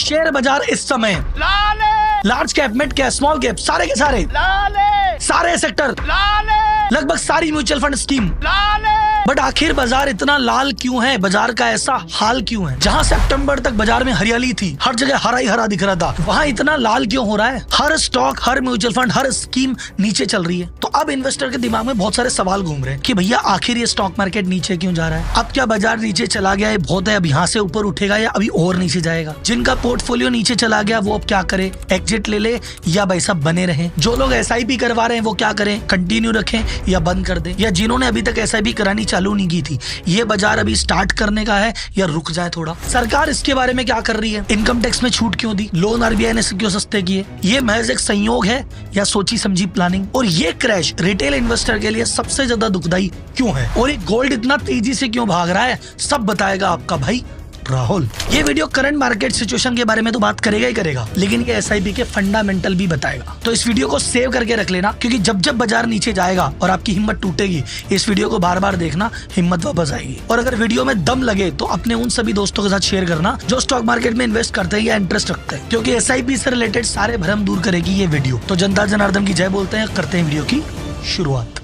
Share बाजार इस समय लाल है, large cap, mid cap, small cap, सारे के सारे लाल है, सारे सेक्टर, लाल है, लगभग सारी म्यूचुअल फंड स्कीम लाल है। बट आखिर बाजार इतना लाल क्यों है? बाजार का ऐसा हाल क्यों है? जहां सितंबर तक बाजार में हरियाली थी, हर जगह हरा ही हरा दिख रहा था, वहां इतना लाल क्यों हो रहा है? हर स्टॉक, हर म्यूचुअल फंड, हर स्कीम नीचे चल रही है। तो अब इन्वेस्टर के दिमाग में बहुत सारे सवाल घूम रहे हैं कि भैया आखिर ये स्टॉक मार्केट नीचे क्यों जा रहा है? अब क्या बाजार नीचे चला गया है बहुत है, अब यहाँ से ऊपर उठेगा या अभी और नीचे जाएगा? जिनका पोर्टफोलियो नीचे चला गया वो अब क्या करे? एग्जिट ले ले या भाई साहब बने रहे? जो लोग SIP करवा रहे हैं वो क्या करें? कंटिन्यू रखें या बंद कर दें? या जिन्होंने अभी तक SIP करानी चालू नहीं की थी, ये बाजार अभी स्टार्ट करने का है या रुक जाए थोड़ा? सरकार इसके बारे में क्या कर रही है? इनकम टैक्स में छूट क्यों दी? लोन RBI ने क्यों सस्ते किए? ये महज एक संयोग है या सोची समझी प्लानिंग? और ये क्रैश रिटेल इन्वेस्टर के लिए सबसे ज्यादा दुखदाई क्यों है? और ये गोल्ड इतना तेजी से क्यों भाग रहा है? सब बताएगा आपका भाई राहुल। ये वीडियो करंट मार्केट सिचुएशन के बारे में तो बात करेगा ही करेगा, लेकिन ये SIP के फंडामेंटल भी बताएगा। तो इस वीडियो को सेव करके रख लेना, क्योंकि जब जब बाजार नीचे जाएगा और आपकी हिम्मत टूटेगी, इस वीडियो को बार बार देखना, हिम्मत वापस आएगी। और अगर वीडियो में दम लगे तो अपने उन सभी दोस्तों के साथ शेयर करना जो स्टॉक मार्केट में इन्वेस्ट करते हैं या इंटरेस्ट रखते हैं, क्योंकि SIP से रिलेटेड सारे भ्रम दूर करेगी ये वीडियो। तो जनता जनार्दन की जय बोलते हैं, करते हैं वीडियो की शुरुआत।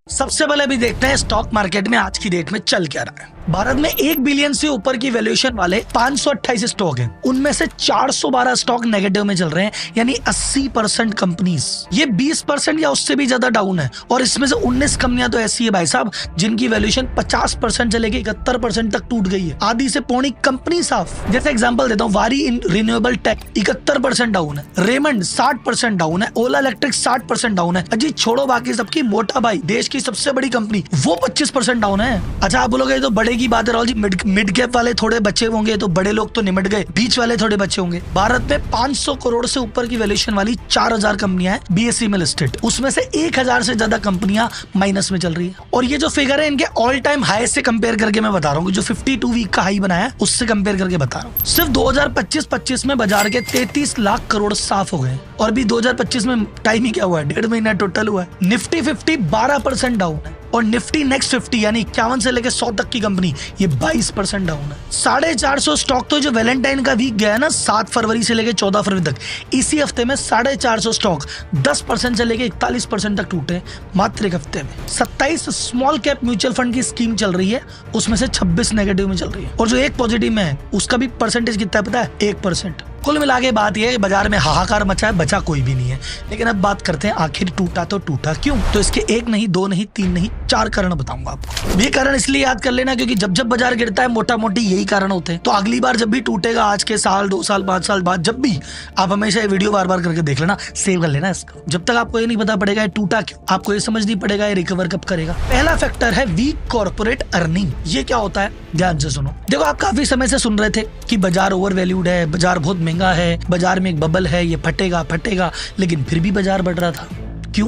सबसे पहले भी देखते हैं स्टॉक मार्केट में आज की डेट में चल क्या रहा है। भारत में 1 बिलियन से ऊपर की वैल्यूएशन वाले 528 स्टॉक हैं। उनमें से 412 स्टॉक नेगेटिव में चल रहे हैं, यानी 80% कंपनीज। ये 20% या उससे भी ज्यादा डाउन है। और इसमें से 19 कंपनियां तो ऐसी है भाई साहब जिनकी वैल्यूएशन 50% से लेके 71% तक टूट गई है। आधी से पौनी कंपनी साफ। जैसे एग्जांपल देता हूँ, वारी इन रिन्यूएबल टेक 71% डाउन है, रेमंड 60% डाउन है, ओला इलेक्ट्रिक 60% डाउन है। अजी छोड़ो बाकी सबकी, मोटा भाई देश की सबसे बड़ी कंपनी वो 25% डाउन है। अच्छा आप बोलोगे तो बड़े की बात है राहुल जी, मिड कैप वाले थोड़े बचे होंगे तो बड़े लोग तो निमट गए, बीच वाले थोड़े बचे होंगे। भारत में 500 करोड़ से ऊपर की वैल्यूएशन वाली 4000 कंपनियां हैं BSE में लिस्टेड, उसमें से 1000 से ज्यादा कंपनियां माइनस में चल रही है। और ये जो फिगर है इनके ऑल टाइम हाई से कंपेयर करके मैं बता रहा हूँ, जो 52 वीक का हाई बनाया है उससे कंपेयर करके बता रहा हूँ। सिर्फ 2025-25 में बाजार के 33 लाख करोड़ साफ हो गए। और भी 2025 में टाइम ही क्या हुआ है, 1.5 महीना टोटल हुआ है। निफ्टी 50 12% डाउन है, और निफ्टी नेक्स्ट 50 यानी 51 से लेकर 100 तक की कंपनी ये 22% डाउन है। 450 स्टॉक तो जो वैलेंटाइन का वीक गया है ना, 7 फरवरी से लेकर 14 फरवरी तक, इसी हफ्ते में 450 स्टॉक 10% से लेकर 41% तक टूटे मात्र एक हफ्ते में। 27 स्मॉल कैप म्यूचुअल फंड की स्कीम चल रही है, उसमें से 26 नेगेटिव में चल रही है। और जो एक पॉजिटिव में है उसका भी परसेंटेज कितना है पता है? 1%। कुल मिला के बात यह है, बाजार में हाहाकार मचा है, बचा कोई भी नहीं है। लेकिन अब बात करते हैं आखिर टूटा तो टूटा क्यों? तो इसके 1 नहीं, 2 नहीं, 3 नहीं, 4 कारण बताऊंगा आपको। ये कारण इसलिए याद कर लेना क्योंकि जब जब बाजार गिरता है मोटा मोटी यही कारण होते हैं। तो अगली बार जब भी टूटेगा, आज के साल, 2 साल, 5 साल बाद, जब भी, आप हमेशा ये वीडियो बार बार करके देख लेना, सेव कर लेना इसका। जब तक आपको ये नहीं पता पड़ेगा ये टूटा क्यों, आपको ये समझ नहीं पड़ेगा ये रिकवर कब करेगा। पहला फैक्टर है वीक कॉर्पोरेट अर्निंग। ये क्या होता है ध्यान से सुनो। देखो आप काफी समय से सुन रहे थे कि बाजार ओवर वैल्यूड है, बाजार बहुत महंगा है, बाजार में एक बबल है, ये फटेगा, लेकिन फिर भी बाजार बढ़ रहा था। क्यों?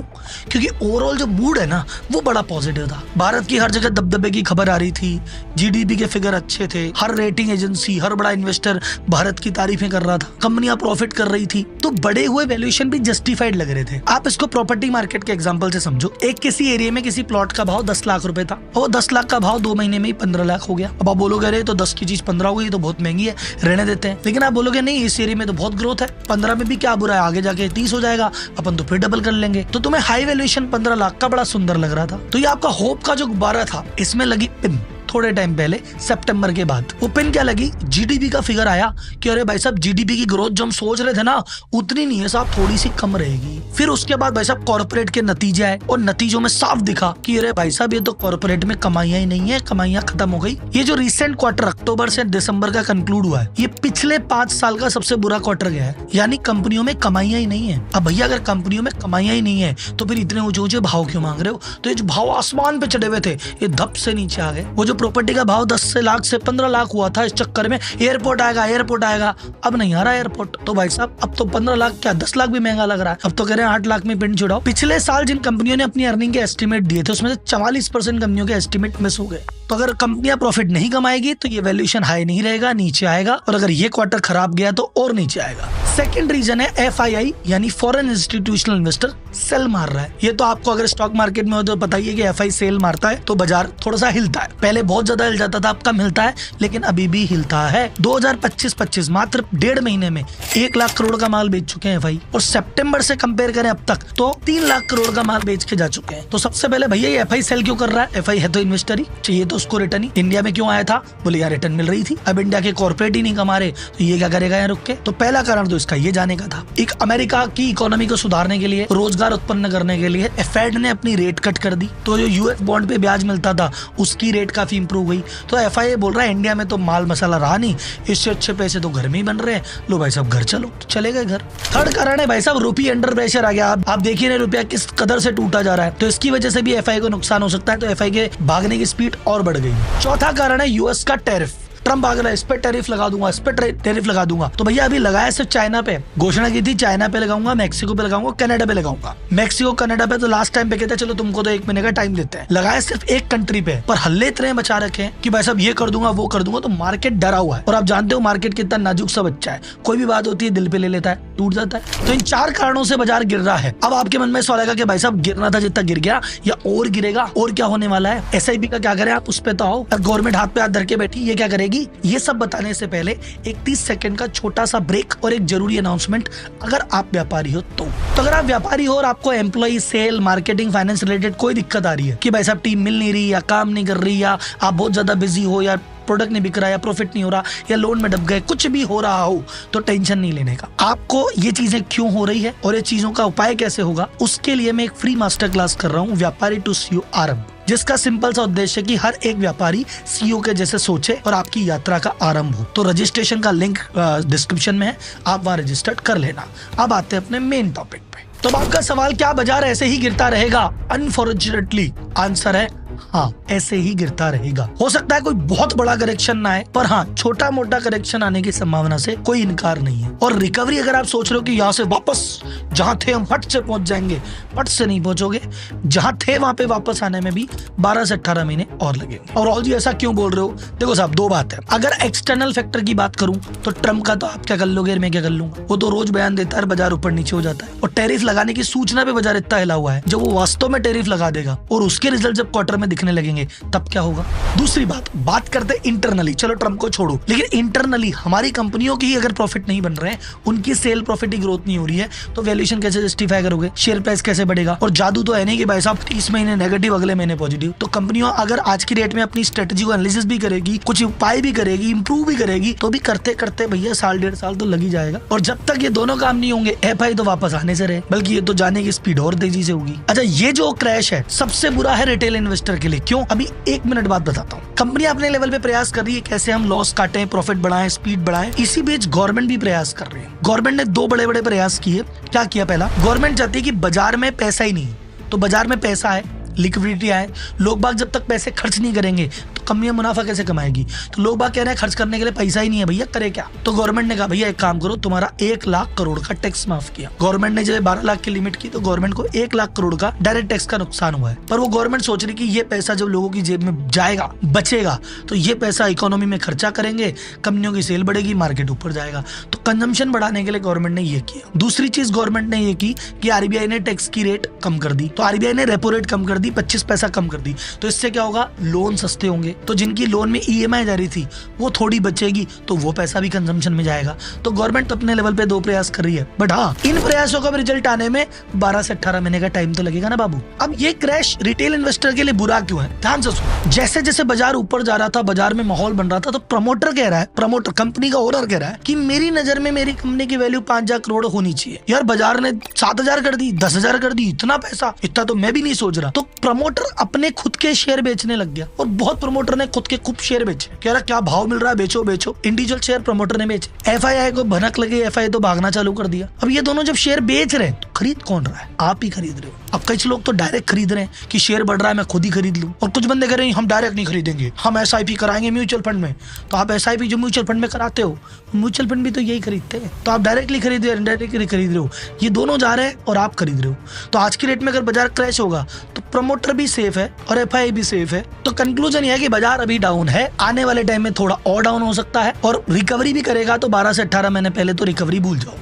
क्योंकि ओवरऑल जो मूड है ना वो बड़ा पॉजिटिव था। भारत की हर जगह दबदबे की खबर आ रही थी, GDP के फिगर अच्छे थे, हर रेटिंग एजेंसी, हर बड़ा इन्वेस्टर भारत की तारीफें कर रहा था, कंपनियां प्रॉफिट कर रही थी, तो बड़े हुए वैल्यूएशन भी जस्टिफाइड लग रहे थे। आप इसको प्रॉपर्टी मार्केट के एग्जांपल से समझो। एक किसी एरिया में किसी प्लॉट का भाव 10 लाख रुपए था, और 10 लाख का भाव 2 महीने में ही 15 लाख हो गया। अब आप बोलोगे अरे तो 10 की चीज 15 हो गई तो बहुत महंगी है, रहने देते हैं। लेकिन आप बोलोगे नहीं, इस एरिया में तो बहुत ग्रोथ है, 15 में भी क्या बुरा है, आगे जाके 30 हो जाएगा, अपन तो फिर डबल कर लेंगे। तो तुम्हें हाई वैल्यूएशन 15 लाख का बड़ा सुंदर लग रहा था। तो ये आपका होप का जो गुब्बारा था, इसमें लगी पिन थोड़े टाइम पहले, सितंबर के बाद। वो पिन क्या लगी? GDP का फिगर आया कि अरे भाई साहब GDP की ग्रोथ जो हम सोच रहे थे ना उतनी नहीं है साहब, थोड़ी सी कम रहेगी। फिर उसके बाद भाई साहब कॉर्पोरेट के नतीजे आए, और नतीजों में साफ दिखा कि अरे भाई साहब ये तो कॉर्पोरेट में कमाइयां ही नहीं है, कमाइयां खत्म हो गई। ये जो रिसेंट क्वार्टर अक्टूबर से दिसंबर का कंक्लूड हुआ है, ये पिछले 5 साल का सबसे बुरा क्वार्टर गया है, यानी कंपनियों में कमाइयां ही नहीं है। अब भैया अगर कंपनियों में कमाइयां ही नहीं है तो फिर इतने ऊंचे ऊंचे भाव क्यों मांग रहे हो? तो ये जो भाव आसमान पे चढ़े हुए थे ये धप से नीचे आ गए। वो जो प्रॉपर्टी का भाव 10 लाख से 15 लाख हुआ था, इस चक्कर में एयरपोर्ट आएगा, अब नहीं आ रहा एयरपोर्ट। तो भाई साहब अब तो 15 लाख क्या 10 लाख भी महंगा लग रहा है। अब तो कह रहे हैं 8 लाख में पिन छुड़ाओ। पिछले साल जिन कंपनियों ने अपनी अर्निंग के एस्टिमेट दिए थे उसमें से 44% कंपनियों के एस्टिमेट मिस हो गए। तो अगर कंपनियां प्रॉफिट नहीं कमाएगी तो ये वैल्यूएशन हाई नहीं रहेगा, नीचे आएगा, और अगर ये क्वार्टर खराब गया तो और नीचे आएगा। सेकंड रीजन है FII यानी फॉरेन इंस्टीट्यूशनल इन्वेस्टर सेल मार रहा है। ये तो आपको अगर स्टॉक मार्केट में हो तो पता ही है कि FI सेल मारता है तो बाजार थोड़ा सा हिलता है। पहले बहुत ज्यादा हिल जाता था, अब कम हिलता है, लेकिन अभी भी हिलता है। 2025 मात्र 1.5 महीने में 1 लाख करोड़ का माल बेच चुके हैं FI, और सितंबर से कंपेयर करें अब तक तो 3 लाख करोड़ का माल बेच के जा चुके हैं। तो सबसे पहले भैया ये FI सेल क्यों कर रहा है? FI है तो इन्वेस्टर ही, चाहिए तो उसको रिटर्न ही। इंडिया में क्यों आया था? बोले यार रिटर्न मिल रही थी। अब इंडिया के कॉर्पोरेट ही नहीं कमा रहे तो ये क्या करेगा यहाँ रुक के? तो पहला कारण तो इसका ये जाने का था। एक अमेरिका की इकोनॉमी को सुधारने के लिए, रोजगार उत्पन्न करने के लिए फेड ने अपनी रेट कट कर दी, तो जो US बॉन्ड पे ब्याज मिलता था उसकी रेट काफी इंप्रूव हुई। तो FI बोल रहा है इंडिया में तो माल मसाला रहा नहीं, इससे अच्छे पैसे तो घर में ही बन रहे हैं, लो भाई साहब घर चलो। तो चले गए घर। थर्ड कारण है भाई साहब रुपये अंडर प्रेशर आ गया। आप देखिए ना रुपया किस कदर से टूटा जा रहा है, तो इसकी वजह से भी FI को नुकसान हो सकता है। तो FI के भागने की स्पीड और बढ़ गई। चौथा कारण है US का टैरिफ। ट्रम्प आ गया, इस पे टैरिफ लगा दूंगा, इस पे टैरिफ लगा दूंगा। तो भैया अभी लगाया सिर्फ चाइना पे, घोषणा की थी चाइना पे लगाऊंगा, मैक्सिको पे लगाऊंगा, कनाडा पे लगाऊंगा। मैक्सिको कनाडा पे तो लास्ट टाइम पे कहते चलो तुमको तो 1 महीने का टाइम देते हैं, लगाया सिर्फ एक कंट्री पे, पर हल्ले इतने मचा रखे हैं कि भाई साहब ये कर दूंगा वो कर दूंगा। तो मार्केट डरा हुआ है, और आप जानते हो मार्केट कितना नाजुक सा बच्चा है, कोई भी बात होती है दिल पे ले लेता है, टूट जाता है। तो इन 4 कारणों से बाजार गिर रहा है। अब आपके मन में सवाल आएगा कि भाई साहब गिरना था जितना गिर गया या और गिरेगा, और क्या होने वाला है? SIP का क्या करें आप, उस पे तो आओ। गवर्नमेंट हाथ पे हाथ धर के बैठी, ये क्या करेगी? ये सब बताने से पहले एक 30 सेकंड का छोटा सा ब्रेक और एक जरूरी अनाउंसमेंट। अगर आप व्यापारी हो तो अगर आप व्यापारी हो और आपको employ, sale, marketing, finance related कोई दिक्कत आ रही है कि भाई साहब टीम मिल नहीं रही या काम नहीं कर रही या आप बहुत ज्यादा बिजी हो या प्रोडक्ट नहीं बिक रहा या प्रॉफिट नहीं हो रहा या लोन में डूब गए, कुछ भी हो रहा हो, तो टेंशन नहीं लेने का। आपको ये चीजें क्यों हो रही है और ये चीजों का उपाय कैसे होगा, उसके लिए मैं एक फ्री मास्टर क्लास कर रहा हूँ, व्यापारी टू CEO आरंभ, जिसका सिंपल सा उद्देश्य है कि हर एक व्यापारी CEO के जैसे सोचे और आपकी यात्रा का आरंभ हो। तो रजिस्ट्रेशन का लिंक डिस्क्रिप्शन में है, आप वहाँ रजिस्टर कर लेना। अब आते हैं अपने मेन टॉपिक पे। तो आपका सवाल क्या बाजार ऐसे ही गिरता रहेगा? अनफॉर्चुनेटली आंसर है हाँ, ऐसे ही गिरता रहेगा। हो सकता है कोई बहुत बड़ा करेक्शन ना आए, पर हाँ छोटा मोटा करेक्शन आने की संभावना से कोई इनकार नहीं है। और रिकवरी अगर आप सोच रहे हो कि यहाँ से वापस जहां थे हम फट से पहुंच जाएंगे, फट से नहीं पहुंचोगे। जहां थे वहां पे वापस आने में भी 12 से 18 महीने और लगेंगे। और जी ऐसा क्यों बोल रहे हो? देखो साहब, 2 बात है। अगर एक्सटर्नल फैक्टर की बात करूं तो ट्रम्प का तो आप क्या कर लोगे, मैं क्या कर लूंगा, वो तो रोज बयान देता है, बाजार ऊपर नीचे हो जाता है। और टैरिफ लगाने की सूचना पे बाजार इतना हिला हुआ है, जब वो वास्तव में टैरिफ लगा देगा और उसके रिजल्ट जब क्वार्टर में दिखने लगेंगे तब क्या होगा। दूसरी बात करते हैं इंटरनली। चलो ट्रम्प को छोड़ो, लेकिन इंटरनली हमारी कंपनियों की अगर प्रॉफिट नहीं बन रहे हैं, उनकी सेल प्रॉफिट की ग्रोथ नहीं हो रही है, तो वैल्यूएशन कैसे जस्टिफाई करोगे, शेयर प्राइस कैसे बढ़ेगा? और जादू तो है नहीं कि भाई साहब 30 महीने नेगेटिव अगले महीने पॉजिटिव। तो कंपनियों अगर आज की डेट में अपनी स्ट्रेटेजी को एनालिसिस भी करेगी, कुछ उपाय भी करेगी, इंप्रूव भी करेगी, तो भी करते करते भैया 1.5 साल तो लग ही जाएगा। और जब तक ये दोनों काम नहीं होंगे, FI तो वापस आने से रहे, बल्कि ये तो जाने की स्पीड और तेजी से होगी। अच्छा, ये जो क्रैश है सबसे बुरा है रिटेल इन्वेस्टर के लिए। क्यों? अभी 1 मिनट बाद बताता हूँ। कंपनी अपने लेवल पे प्रयास कर रही है कैसे हम लॉस काटें, प्रॉफिट बढ़ाएं, स्पीड बढ़ाएं। इसी बीच गवर्नमेंट भी प्रयास कर रही है। गवर्नमेंट ने 2 बड़े प्रयास किए। क्या किया? पहला, गवर्नमेंट चाहती है कि बाजार में पैसा ही नहीं, तो बाजार में पैसा है, लिक्विडिटी आए, लोग बाग जब तक पैसे खर्च नहीं करेंगे तो कंपनियां मुनाफा कैसे कमाएगी? तो लोग बाग कह रहे हैं खर्च करने के लिए पैसा ही नहीं है, भैया करे क्या? तो गवर्नमेंट ने कहा भैया एक काम करो, तुम्हारा 1 लाख करोड़ का टैक्स माफ किया। गवर्नमेंट ने जब 12 लाख की लिमिट की तो गवर्नमेंट को 1 लाख करोड़ का डायरेक्ट टैक्स का नुकसान हुआ है। पर वो गवर्नमेंट सोच रही कि ये पैसा जब लोगों की जेब में जाएगा, बचेगा, तो ये पैसा इकोनॉमी में खर्चा करेंगे, कंपनियों की सेल बढ़ेगी, मार्केट ऊपर जाएगा। तो कंजम्पशन बढ़ाने के लिए गवर्नमेंट ने ये किया। दूसरी चीज गवर्नमेंट ने ये की कि RBI ने टैक्स की रेट कम कर दी। तो RBI ने रेपो रेट कम कर दी, 25 पैसा कम कर दी। तो इससे क्या होगा? लोन सस्ते होंगे, तो जिनकी लोन में EMI जा रही थी वो थोड़ी बचेगी, तो वो पैसा भी कंजम्पशन में जाएगा। तो गवर्नमेंट अपने लेवल पे 2 प्रयास कर रही है, बट हाँ इन प्रयासों का रिजल्ट आने में 12 से 18 महीने का टाइम तो लगेगा ना बाबू। अब ये क्रैश रिटेल इन्वेस्टर के लिए बुरा क्यों है? ध्यान से सुनो। जैसे जैसे बाजार ऊपर जा रहा था, बाजार में माहौल बन रहा था, तो प्रमोटर कह रहा है, प्रमोटर कंपनी का ओनर कह रहा है कि मेरी नजर में मेरी कंपनी की वैल्यू 5,000 करोड़ होनी चाहिए। यार बाजार ने 7,000 कर दी, 10,000 कर दी, इतना पैसा, इतना तो मैं भी नहीं सोच रहा। तो प्रमोटर अपने खुद के शेयर बेचने लग गया, और बहुत प्रमोटर ने खुद के खूब शेयर बेचे। कह रहा क्या भाव मिल रहा है, बेचो बेचो। इंडिविजुअल शेयर प्रमोटर ने बेचे। FII को भनक लगी, FII तो भागना चालू कर दिया। अब ये दोनों जब शेयर बेच रहे हैं तो खरीद कौन रहा है? आप ही खरीद रहे हो। अब कई लोग तो डायरेक्ट खरीद रहे हैं कि शेयर बढ़ रहा है मैं खुद ही खरीद लूं, और कुछ बंदे कह रहे हैं हम डायरेक्ट नहीं खरीदेंगे, हम SIP कराएंगे म्यूचुअल फंड में। तो आप SIP जो म्यूचुअल फंड में कराते हो, म्यूचुअल फंड भी तो यही खरीदते हैं। तो आप डायरेक्टली खरीद रहे हो, इनडायरेक्टली खरीद रहे हो, ये दोनों जा रहे हैं और आप खरीद रहे हो। तो आज की रेट में अगर बाजार क्रैश होगा तो प्रमोटर भी सेफ है और FII भी सेफ है। तो कंक्लूजन यह है कि बाजार अभी डाउन है, आने वाले टाइम में थोड़ा और डाउन हो सकता है, और रिकवरी भी करेगा तो 12 से 18 महीने पहले तो रिकवरी भूल जाओ।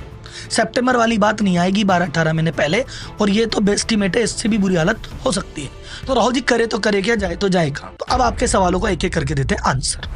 सितंबर वाली बात नहीं आएगी 12-18 महीने पहले, और ये तो बेस्टिमेट है, इससे भी बुरी हालत हो सकती है। तो राहुल जी करे तो करे क्या, जाए तो जाए कहाँ। तो अब आपके सवालों को एक एक करके देते हैं आंसर।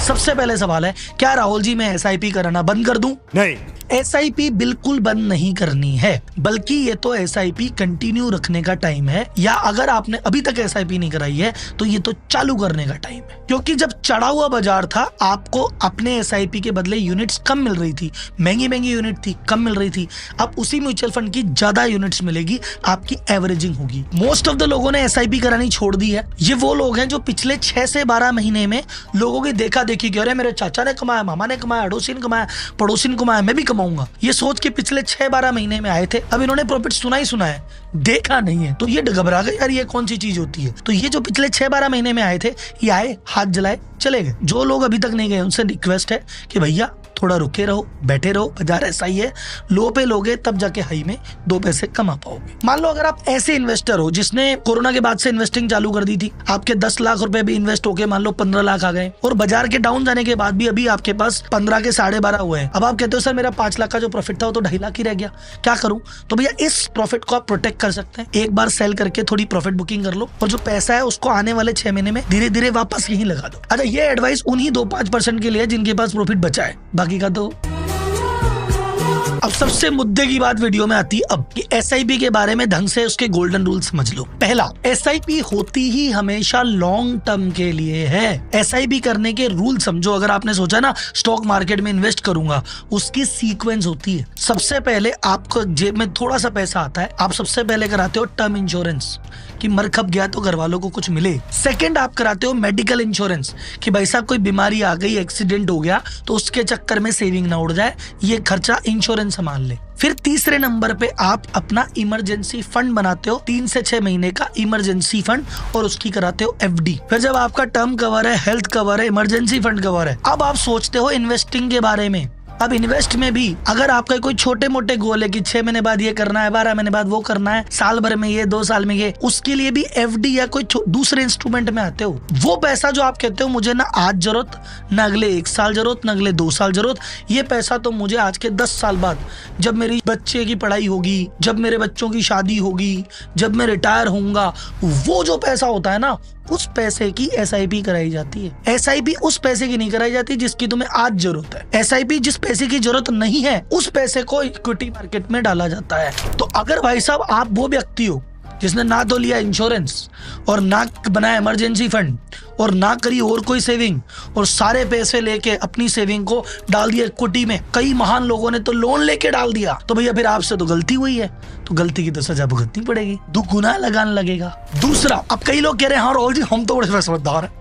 सबसे पहले सवाल है, क्या राहुल जी मैं SIP कराना बंद कर दूं? नहीं, SIP बिल्कुल बंद नहीं करनी है, बल्कि ये तो SIP कंटिन्यू रखने का टाइम है, या अगर आपने अभी तक SIP नहीं कराई है तो ये तो चालू करने का टाइम है। क्योंकि जब चढ़ा हुआ बाजार था, आपको अपने SIP के बदले यूनिट्स कम मिल रही थी, महंगी यूनिट थी, कम मिल रही थी। अब उसी म्यूचुअल फंड की ज्यादा यूनिट्स मिलेगी, आपकी एवरेजिंग होगी। मोस्ट ऑफ द लोगों ने SIP करानी छोड़ दी है। ये वो लोग हैं जो पिछले 6 से 12 महीने में लोगों की देखा देखी कि अरे मेरे चाचा ने कमाया, मामा ने कमाया, अड़ोसी ने कमाया, पड़ोसी ने कमाया, मैं भी कमाऊंगा, ये सोच के पिछले 6-12 महीने में आए थे। अब इन्होंने प्रॉफिट सुना ही सुना है, देखा नहीं है, तो ये घबरा गए, यार ये कौन सी चीज होती है। तो ये जो पिछले 6-12 महीने में आए थे, ये आए, हाथ जलाए, चले गए। जो लोग अभी तक नहीं गए उनसे रिक्वेस्ट है कि भैया थोड़ा रुके रहो, बैठे रहो, बाजार ऐसा ही है, लो पे लोगे तब जाके हाई में 2 पैसे कमा पाओगे। मान लो अगर आप ऐसे इन्वेस्टर हो जिसने कोरोना के बाद से इन्वेस्टिंग चालू कर दी थी, आपके 10 लाख रुपए भी इन्वेस्ट होके मान लो 15 लाख आ गए, और बाजार के डाउन जाने के बाद भी अभी आपके पास 15 के 12.5 हुए हैं। अब आप कहते हो सर मेरा 5 लाख का जो प्रॉफिट था वो तो 2.5 लाख ही रह गया, क्या करूं? तो भैया इस प्रॉफिट को आप प्रोटेक्ट कर सकते हैं। एक बार सेल करके थोड़ी प्रॉफिट बुकिंग कर लो, और जो पैसा है उसको आने वाले 6 महीने में धीरे धीरे वापस यहीं लगा दो। अच्छा, ये एडवाइस उन्हीं 2-5% के लिए जिनके पास प्रॉफिट बचा है, बाकी का तो। अब सबसे मुद्दे की बात वीडियो में आती है अब कि SIP के बारे में ढंग से उसके गोल्डन रूल समझ लो। पहला, SIP होती ही हमेशा लॉन्ग टर्म के लिए है। SIP करने के रूल समझो। अगर आपने सोचा ना स्टॉक मार्केट में इन्वेस्ट करूंगा, उसकी सीक्वेंस होती है। सबसे पहले आपको जेब में थोड़ा सा पैसा आता है, आप सबसे पहले कराते हो टर्म इंश्योरेंस कि मर खप गया तो घर वालों को कुछ मिले। सेकंड, आप कराते हो मेडिकल इंश्योरेंस कि भाई साहब कोई बीमारी आ गई, एक्सीडेंट हो गया, तो उसके चक्कर में सेविंग ना उड़ जाए, ये खर्चा इंश्योरेंस संभाल ले। फिर तीसरे नंबर पे आप अपना इमरजेंसी फंड बनाते हो, 3 से 6 महीने का इमरजेंसी फंड, और उसकी कराते हो FD। फिर जब आपका टर्म कवर है, हेल्थ कवर है, इमरजेंसी फंड कवर है, अब आप सोचते हो इन्वेस्टिंग के बारे में। अब इन्वेस्ट में भी अगर आपका कोई छोटे मोटे गोल है कि 6 महीने बाद ये करना है, 12 महीने बाद वो करना है, साल भर में ये, 2 साल में ये, उसके लिए भी FD या कोई दूसरे इंस्ट्रूमेंट में आते हो। वो पैसा जो आप कहते हो मुझे ना आज जरूरत, ना अगले 1 साल जरूरत, ना अगले 2 साल जरूरत, ये पैसा तो मुझे आज के 10 साल बाद, जब मेरी बच्चे की पढ़ाई होगी, जब मेरे बच्चों की शादी होगी, जब मैं रिटायर होऊंगा, वो जो पैसा होता है ना, उस पैसे की SIP कराई जाती है। SIP उस पैसे की नहीं कराई जाती जिसकी तुम्हें आज जरूरत है। SIP जिस पैसे की जरूरत नहीं है, उस पैसे को इक्विटी मार्केट में डाला जाता है। तो अगर भाई साहब आप वो व्यक्ति हो जिसने ना तो लिया इंश्योरेंस, और ना बनाया इमरजेंसी फंड, और ना करी और कोई सेविंग, और सारे पैसे लेके अपनी सेविंग को डाल दिया इक्विटी में, कई महान लोगों ने तो लोन लेके डाल दिया, तो भैया फिर आपसे तो गलती हुई है, तो गलती की तो सजा भुगतनी पड़ेगी, दुगुना लगान लगेगा। दूसरा, अब कई लोग कह रहे हैं हाँ राहुल जी हम तो बड़े समझदार हैं,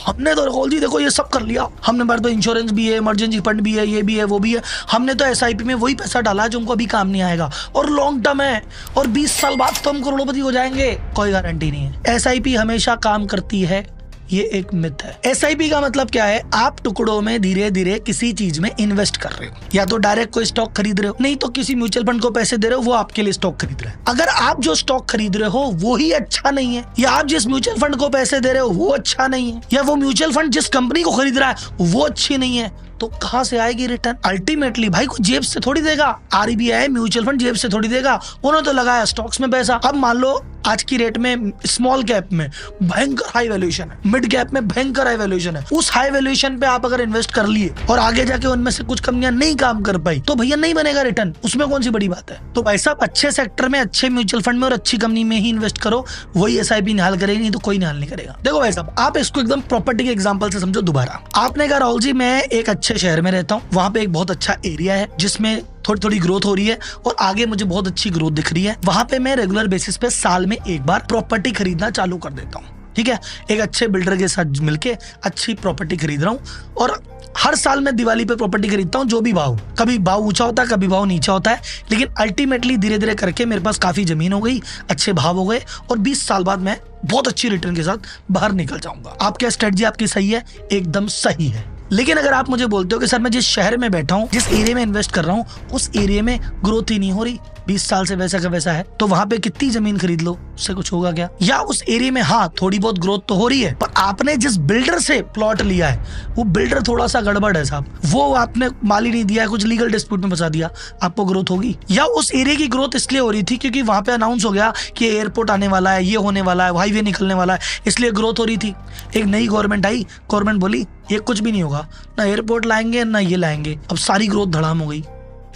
हमने तो राहुल जी देखो ये सब कर लिया, हमने बार तो इंश्योरेंस भी है, इमरजेंसी फंड भी है, ये भी है, वो भी है, हमने तो SIP में वही पैसा डाला जो उनको अभी काम नहीं आएगा, और लॉन्ग टर्म है, और 20 साल बाद तो हम करोड़पति हो जाएंगे। कोई गारंटी नहीं है। SIP हमेशा काम करती है, ये एक मिथ है। SIP का मतलब क्या है? आप टुकड़ों में धीरे धीरे किसी चीज में इन्वेस्ट कर रहे हो, या तो डायरेक्ट कोई स्टॉक खरीद रहे हो, नहीं तो किसी म्यूचुअल फंड को पैसे दे रहे हो, वो आपके लिए स्टॉक खरीद रहा है। अगर आप जो स्टॉक खरीद रहे हो वो ही अच्छा नहीं है, या आप जिस म्यूचुअल फंड को पैसे दे रहे हो वो अच्छा नहीं है, या वो म्यूचुअल फंड जिस कंपनी को खरीद रहा है वो अच्छी नहीं है, तो कहां से आएगी रिटर्न? अल्टीमेटली भाई कोई जेब से थोड़ी देगा, RBI म्यूचुअल फंड जेब से थोड़ी देगा, उन्होंने तो लगाया स्टॉक्स में पैसा। अब मान लो आज की रेट में स्मॉल कैप में भयंकर हाई वैल्यूएशन है, मिड कैप में भयंकर हाई वैल्यूएशन है, उस हाई वैल्यूएशन पे आप अगर इन्वेस्ट कर लिए और आगे जाके उनमें से कुछ कंपनियां नहीं काम कर पाई, तो भैया नहीं बनेगा रिटर्न, उसमें कौन सी बड़ी बात है? तो भाई साहब अच्छे सेक्टर में, अच्छे म्यूचुअल फंड में और अच्छी कंपनी में ही इन्वेस्ट करो, वही SIP निहाल करेगी, नहीं तो कोई निहाल नहीं करेगा। देखो भाई साहब, आप इसको एकदम प्रॉपर्टी के एग्जाम्पल से समझो। दोबारा आपने कहा राहुल जी मैं एक अच्छे शहर में रहता हूँ, वहां पे एक बहुत अच्छा एरिया है जिसमें थोड़ी थोड़ी ग्रोथ हो रही है और आगे मुझे बहुत अच्छी ग्रोथ दिख रही है, वहां पे मैं रेगुलर बेसिस पे साल में एक बार प्रॉपर्टी खरीदना चालू कर देता हूँ। ठीक है, एक अच्छे बिल्डर के साथ मिलके अच्छी प्रॉपर्टी खरीद रहा हूँ, और हर साल मैं दिवाली पे प्रॉपर्टी खरीदता हूँ, जो भी भाव, कभी भाव ऊंचा होता है, कभी भाव नीचा होता है, लेकिन अल्टीमेटली धीरे धीरे करके मेरे पास काफी जमीन हो गई, अच्छे भाव हो गए, और 20 साल बाद मैं बहुत अच्छी रिटर्न के साथ बाहर निकल जाऊंगा। आपकी स्ट्रेटजी आपकी सही है, एकदम सही है। लेकिन अगर आप मुझे बोलते हो कि सर मैं जिस शहर में बैठा हूँ, जिस एरिया में इन्वेस्ट कर रहा हूँ, उस एरिया में ग्रोथ ही नहीं हो रही, 20 साल से वैसा का वैसा है, तो वहां पे कितनी जमीन खरीद लो, उससे कुछ होगा क्या? या उस एरिया में हाँ थोड़ी बहुत ग्रोथ तो हो रही है, पर आपने जिस बिल्डर से प्लॉट लिया है वो बिल्डर थोड़ा सा गड़बड़ है साहब, वो आपने माल ही नहीं दिया है, कुछ लीगल डिस्प्यूट में फंसा दिया, आपको ग्रोथ होगी? या उस एरिया की ग्रोथ इसलिए हो रही थी क्योंकि वहां पे अनाउंस हो गया कि एयरपोर्ट आने वाला है, ये होने वाला है, हाईवे निकलने वाला है, इसलिए ग्रोथ हो रही थी। एक नई गवर्नमेंट आई, गवर्नमेंट बोली ये कुछ भी नहीं होगा, ना एयरपोर्ट लाएंगे ना ये लाएंगे, अब सारी ग्रोथ धड़ाम हो गई,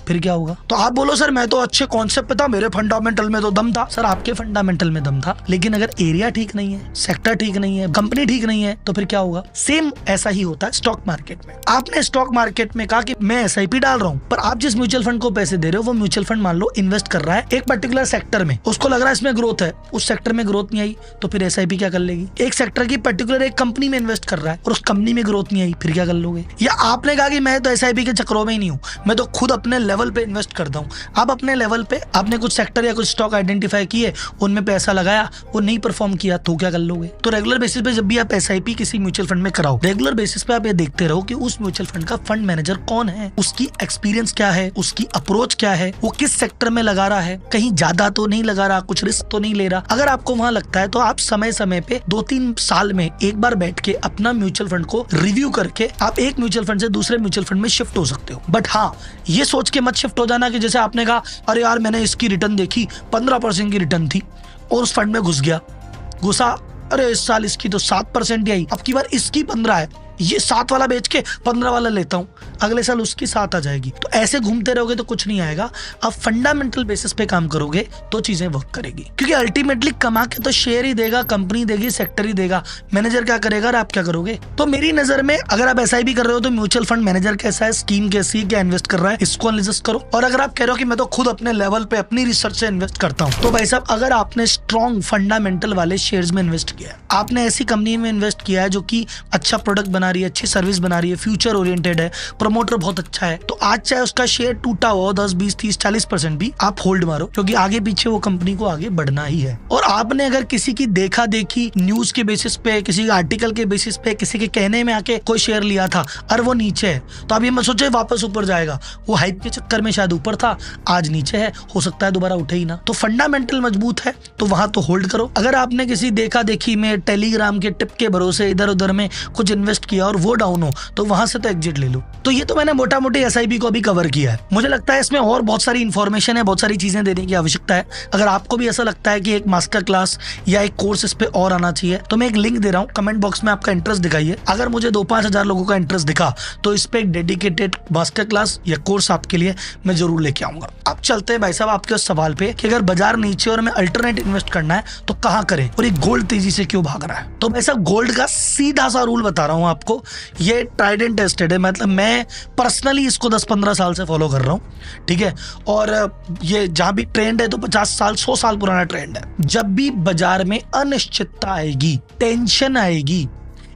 फिर क्या होगा? तो आप बोलो सर मैं तो अच्छे कॉन्सेप्ट पे था, मेरे फंडामेंटल में तो दम था। सर आपके फंडामेंटल में दम था, लेकिन अगर एरिया ठीक नहीं है, सेक्टर ठीक नहीं है, कंपनी ठीक नहीं है, तो फिर क्या होगा? सेम ऐसा ही होता है स्टॉक मार्केट में। आपने स्टॉक मार्केट में कहा कि मैं SIP डाल रहा हूँ, पर आप जिस म्यूचुअल फंड को पैसे दे रहे हो वो म्यूचुअल फंड मान लो इन्वेस्ट कर रहा है एक पर्टिकुलर सेक्टर में, उसको लग रहा है इसमें ग्रोथ है, उस सेक्टर में ग्रोथ नहीं आई, तो फिर SIP क्या कर लेगी? एक सेक्टर की पर्टिकुलर एक कंपनी में इन्वेस्ट कर रहा है और उस कंपनी में ग्रोथ नहीं आई, फिर क्या कर लोगे? या आपने कहा कि मैं तो SIP के चक्रों में ही नहीं हूँ, मैं तो खुद अपने लेवल पे इन्वेस्ट करता हूं। आप अपने लेवल पे आपने कुछ सेक्टर या कुछ स्टॉक आइडेंटिफाई किए, उनमें पैसा लगाया, वो नहीं परफॉर्म किया, तो क्या कर लोगे? तो रेगुलर बेसिस पे जब भी आप SIP किसी म्यूचुअल फंड में कराओ, रेगुलर बेसिस पे आप ये देखते रहो कि उस म्यूचुअल फंड का फंड मैनेजर कौन है, उसकी एक्सपीरियंस क्या है, उसकी अप्रोच क्या है, वो किस सेक्टर में लगा रहा है, कहीं ज्यादा तो नहीं लगा रहा, कुछ रिस्क तो नहीं ले रहा। अगर आपको वहां लगता है तो आप समय समय पे 2-3 साल में एक बार बैठ के अपना म्यूचुअल फंड को रिव्यू करके आप एक म्यूचुअल फंड से दूसरे म्यूचुअल फंड में शिफ्ट हो सकते हो। बट हाँ, ये सोच के मत शिफ्ट हो जाना कि जैसे आपने कहा अरे यार मैंने इसकी रिटर्न देखी 15% की रिटर्न थी और उस फंड में घुसा, अरे इस साल इसकी तो 7% ही आई, अब की बार इसकी 15 है, ये 7 वाला बेच के 15 वाला लेता हूँ, अगले साल उसकी 7 आ जाएगी। तो ऐसे घूमते रहोगे तो कुछ नहीं आएगा। अब फंडामेंटल बेसिस पे काम करोगे तो चीजें वर्क करेगी, क्योंकि अल्टीमेटली कमा के तो शेयर ही देगा, कंपनी देगी, सेक्टर ही देगा, मैनेजर क्या करेगा और आप क्या करोगे? तो मेरी नजर में अगर आप SIP कर रहे हो तो म्यूचुअल फंड मैनेजर कैसा है, स्कीम कैसी, क्या इन्वेस्ट कर रहा है, इसको एनालिसिस करो। और अगर आप कह रहे हो कि मैं तो खुद अपने लेवल पे अपनी रिसर्च से इन्वेस्ट करता हूँ, तो भाई साहब अगर आपने स्ट्रॉन्ग फंडामेंटल वाले शेयर्स में इन्वेस्ट किया है, आपने ऐसी कंपनी में इन्वेस्ट किया है जो कि अच्छा प्रोडक्ट बना रही है, अच्छी सर्विस बना रही है, फ्यूचर ओरिएंटेड है, प्रमोटर बहुत अच्छा है, तो आज चाहे उसका शेयर टूटा हो 10, 20, 30, 40% भी आप होल्ड मारो, क्योंकि आगे पीछे वो कंपनी को आगे बढ़ना ही है। और आपने अगर किसी की देखा देखी न्यूज के बेसिस पे, किसी आर्टिकल के बेसिस पे, किसी के कहने में आके कोई शेयर लिया था और वो नीचे है, तो आप ये मत सोचे वापस ऊपर जाएगा, वो हाइप के चक्कर में शायद ऊपर था, आज नीचे है, हो सकता है दोबारा उठे ही ना। तो फंडामेंटल मजबूत है तो वहां तो होल्ड करो। अगर आपने किसी देखा देखी में, टेलीग्राम के टिप के भरोसे इधर उधर में कुछ इन्वेस्ट किया और वो डाउन हो, तो वहां से तो एग्जिट ले लो। तो ये तो मैंने मोटा मोटी SIP को भी कवर किया है। मुझे लगता है इसमें और बहुत सारी इन्फॉर्मेशन है, बहुत सारी चीजें देने की आवश्यकता है। अगर आपको भी ऐसा लगता है कि एक मास्टर क्लास या एक कोर्स इस पे और आना चाहिए, तो मैं एक लिंक दे रहा हूँ, कमेंट बॉक्स में आपका इंटरेस्ट दिखाइए। अगर मुझे 2-5 हजार लोगों का इंटरेस्ट दिखा तो इस पे एक डेडिकेटेड मास्टर क्लास या कोर्स आपके लिए मैं जरूर लेके आऊंगा। अब चलते हैं भाई साहब आपके उस सवाल पे कि अगर बाजार नीचे और हमें अल्टरनेट इन्वेस्ट करना है तो कहाँ करें, और ये गोल्ड तेजी से क्यों भाग रहा है। तो भाई साहब गोल्ड का सीधा सा रूल बता रहा हूँ आपको, ये ट्राइड एंड टेस्टेड है, मतलब मैं पर्सनली इसको 10-15 साल से फॉलो कर रहा हूँ, ठीक है। और ये जहां भी ट्रेंड है तो 50 साल 100 साल पुराना ट्रेंड है। जब भी बाजार में अनिश्चितता आएगी, टेंशन आएगी,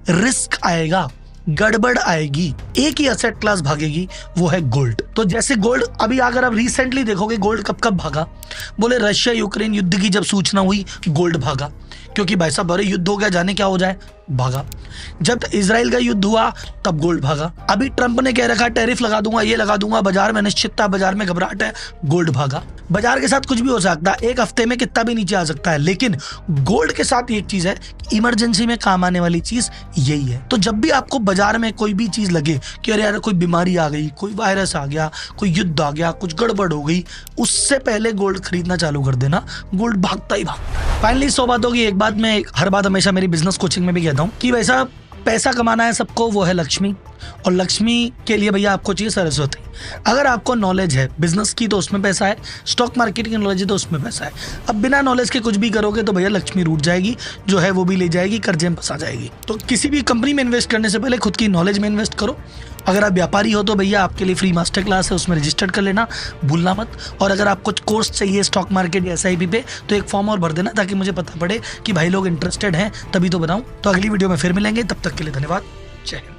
रिस्क आएगा, गड़बड़ आएगी, एक ही एसेट क्लास भागेगी, वो है गोल्ड। तो जैसे गोल्ड अभी अगर आप रिसेंटली देखोगे गोल्ड कब कब भागा, बोले रशिया यूक्रेन युद्ध की जब सूचना हुई गोल्ड भागा, क्योंकि भाई साहब अरे युद्ध हो गया, जाने क्या हो जाए, भागा। जब इजराइल का युद्ध हुआ तब गोल्ड भागा। अभी ट्रंप ने कह रखा टैरिफ लगा दूंगा, ये लगा दूंगा, बाजार में अनिश्चितता, बाजार में घबराहट है, गोल्ड भागा। बाजार के साथ कुछ भी हो सकता है, एक हफ्ते में कितना भी नीचे आ सकता है, लेकिन गोल्ड के साथ एक चीज है, इमरजेंसी में काम आने वाली चीज यही है। तो जब भी आपको बाजार में कोई भी चीज लगे कि अरे यार कोई बीमारी आ गई, कोई वायरस आ गया, कोई युद्ध आ गया, कुछ गड़बड़ हो गई, उससे पहले गोल्ड खरीदना चालू कर देना, गोल्ड भागता ही भागता है। फाइनली 100 बातों की एक बात, मैं हर बात हमेशा मेरी बिजनेस कोचिंग में भी कहता हूँ कि वैसा पैसा कमाना है सबको, वो है लक्ष्मी, और लक्ष्मी के लिए भैया आपको चाहिए सरस्वती। अगर आपको नॉलेज है बिजनेस की तो उसमें पैसा है, स्टॉक मार्केट की नॉलेज है तो उसमें पैसा है। अब बिना नॉलेज के कुछ भी करोगे तो भैया लक्ष्मी रूठ जाएगी, जो है वो भी ले जाएगी, कर्जे में फंसा जाएगी। तो किसी भी कंपनी में इन्वेस्ट करने से पहले खुद की नॉलेज में इन्वेस्ट करो। अगर आप व्यापारी हो तो भैया आपके लिए फ्री मास्टर क्लास है, उसमें रजिस्टर कर लेना, भूलना मत। और अगर आपको कोर्स चाहिए स्टॉक मार्केट या SIP पे तो एक फॉर्म और भर देना, ताकि मुझे पता पड़े कि भाई लोग इंटरेस्टेड हैं, तभी तो बनाऊं। तो अगली वीडियो में फिर मिलेंगे, तब तक के लिए धन्यवाद, जय हिंद।